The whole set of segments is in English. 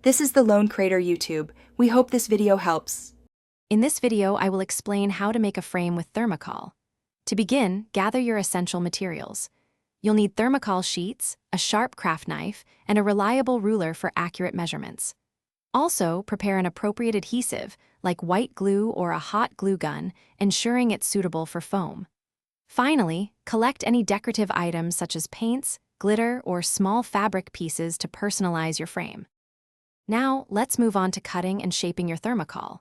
This is the Lone Crater YouTube. We hope this video helps. In this video, I will explain how to make a frame with Thermocol. To begin, gather your essential materials. You'll need Thermocol sheets, a sharp craft knife, and a reliable ruler for accurate measurements. Also, prepare an appropriate adhesive, like white glue or a hot glue gun, ensuring it's suitable for foam. Finally, collect any decorative items such as paints, glitter, or small fabric pieces to personalize your frame. Now, let's move on to cutting and shaping your Thermocol.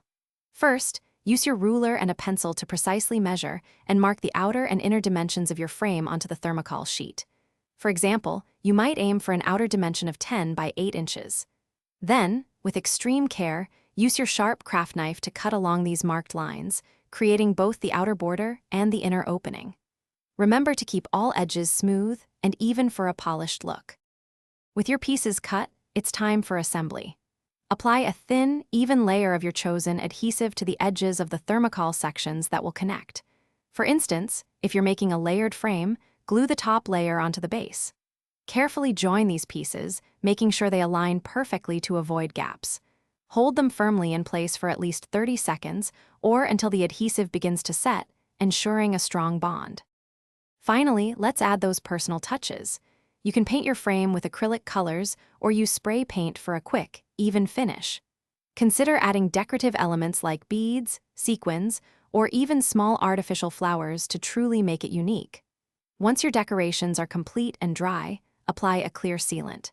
First, use your ruler and a pencil to precisely measure and mark the outer and inner dimensions of your frame onto the Thermocol sheet. For example, you might aim for an outer dimension of 10 by 8 inches. Then, with extreme care, use your sharp craft knife to cut along these marked lines, creating both the outer border and the inner opening. Remember to keep all edges smooth and even for a polished look. With your pieces cut, it's time for assembly. Apply a thin, even layer of your chosen adhesive to the edges of the Thermocol sections that will connect. For instance, if you're making a layered frame, glue the top layer onto the base. Carefully join these pieces, making sure they align perfectly to avoid gaps. Hold them firmly in place for at least 30 seconds or until the adhesive begins to set, ensuring a strong bond. Finally, let's add those personal touches. You can paint your frame with acrylic colors or use spray paint for a quick, even finish. Consider adding decorative elements like beads, sequins, or even small artificial flowers to truly make it unique. Once your decorations are complete and dry, apply a clear sealant.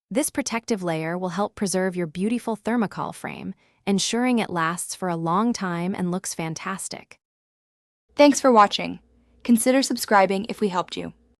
This protective layer will help preserve your beautiful Thermocol frame, ensuring it lasts for a long time and looks fantastic. Thanks for watching. Consider subscribing if we helped you.